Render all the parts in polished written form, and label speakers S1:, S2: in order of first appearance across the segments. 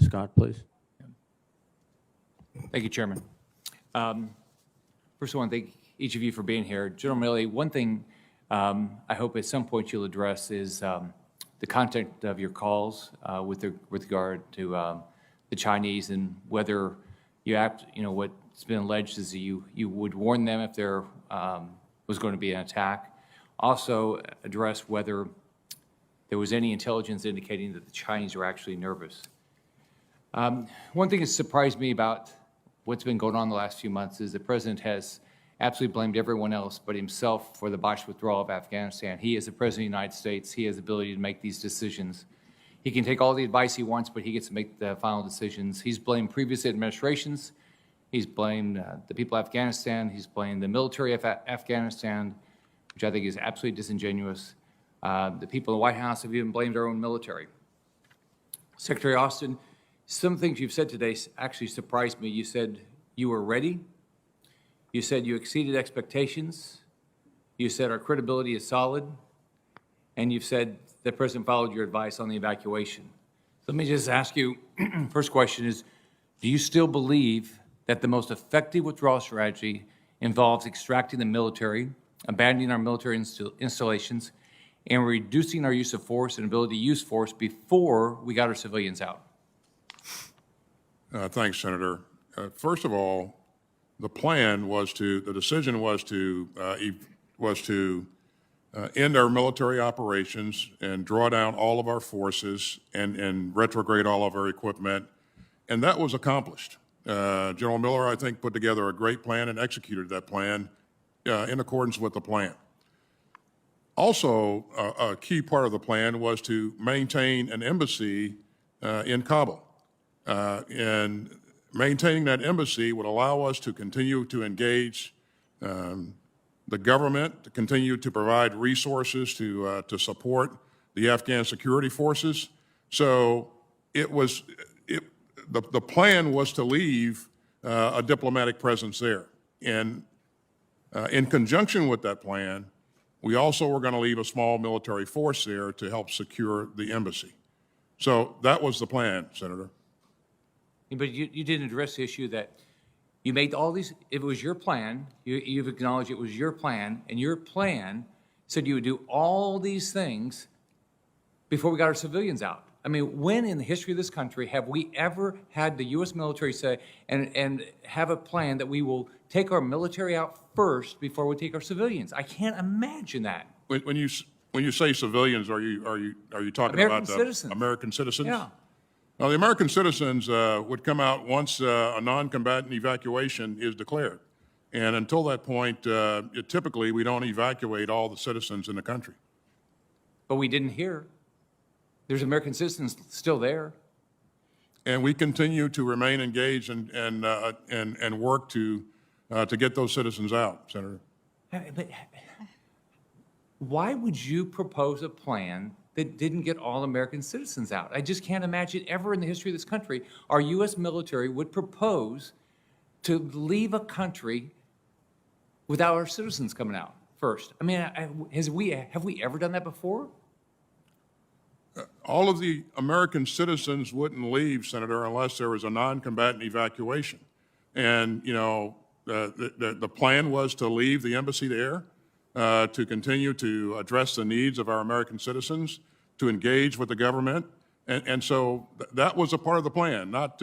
S1: Scott, please.
S2: Thank you, Chairman. First, I want to thank each of you for being here. General Milley, one thing I hope at some point you'll address is the content of your calls with regard to the Chinese and whether what's been alleged is that you would warn them if there was going to be an attack. Also, address whether there was any intelligence indicating that the Chinese were actually nervous. One thing that surprised me about what's been going on the last few months is the President has absolutely blamed everyone else but himself for the botched withdrawal of Afghanistan. He is the President of the United States. He has the ability to make these decisions. He can take all the advice he wants, but he gets to make the final decisions. He's blamed previous administrations. He's blamed the people of Afghanistan. He's blamed the military of Afghanistan, which I think is absolutely disingenuous. The people in the White House have even blamed our own military. Secretary Austin, some things you've said today actually surprised me. You said you were ready. You said you exceeded expectations. You said our credibility is solid. And you've said the President followed your advice on the evacuation. So let me just ask you, first question is, do you still believe that the most effective withdrawal strategy involves extracting the military, abandoning our military installations, and reducing our use of force and ability to use force before we got our civilians out?
S3: Thanks, Senator. First of all, the decision was to end our military operations and draw down all of our forces and retrograde all of our equipment, and that was accomplished. General Miller, I think, put together a great plan and executed that plan in accordance with the plan. Also, a key part of the plan was to maintain an embassy in Kabul. And maintaining that embassy would allow us to continue to engage the government, to continue to provide resources to support the Afghan security forces. So the plan was to leave a diplomatic presence there. And in conjunction with that plan, we also were going to leave a small military force there to help secure the embassy. So that was the plan, Senator.
S2: But you didn't address the issue that you made all these, if it was your plan, you've acknowledged it was your plan, and your plan said you would do all these things before we got our civilians out. I mean, when in the history of this country have we ever had the U.S. military say and have a plan that we will take our military out first before we take our civilians? I can't imagine that.
S3: When you say civilians, are you talking
S2: American
S3: about the
S2: citizens.
S3: American citizens?
S2: Yeah.
S3: Now, the American citizens would come out once a non-combatant evacuation is declared. And until that point, typically we don't evacuate all the citizens in the country.
S2: But we didn't hear. There's American citizens still there.
S3: And we continue to remain engaged and work to get those citizens out, Senator.
S2: But why would you propose a plan that didn't get all American citizens out? I just can't imagine ever in the history of this country our U.S. military would propose to leave a country without our citizens coming out first. I mean, have we ever done that before?
S3: All of the American citizens wouldn't leave, Senator, unless there was a non-combatant evacuation. And, you know, the plan was to leave the embassy there, to continue to address the needs of our American citizens, to engage with the government. And so that was a part of the plan. Not,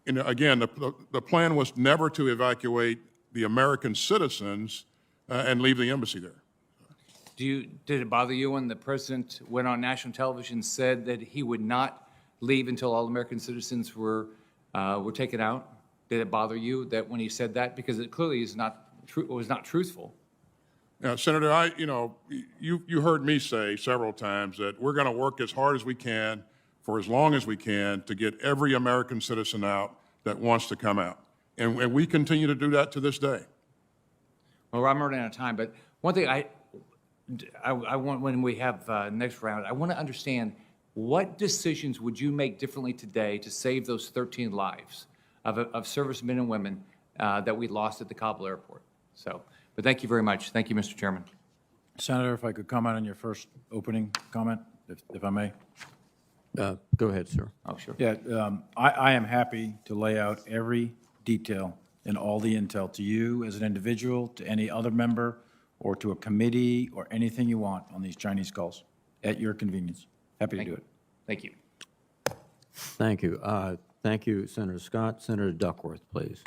S3: again, the plan was never to evacuate the American citizens and leave the embassy there.
S2: Did it bother you when the President went on national television and said that he would not leave until all American citizens were taken out? Did it bother you that when he said that? Because it clearly was not truthful.
S3: Senator, you heard me say several times that we're going to work as hard as we can for as long as we can to get every American citizen out that wants to come out. And we continue to do that to this day.
S2: Well, I'm running out of time, but one thing I want, when we have next round, I want to understand what decisions would you make differently today to save those 13 lives of servicemen and women that we lost at the Kabul airport? But thank you very much. Thank you, Mr. Chairman.
S1: Senator, if I could comment on your first opening comment, if I may. Go ahead, sir.
S2: Oh, sure.
S4: Yeah, I am happy to lay out every detail and all the intel to you as an individual, to any other member, or to a committee, or anything you want on these Chinese calls, at your convenience. Happy to do it.
S2: Thank you.
S1: Thank you. Thank you, Senator Scott. Senator Duckworth, please.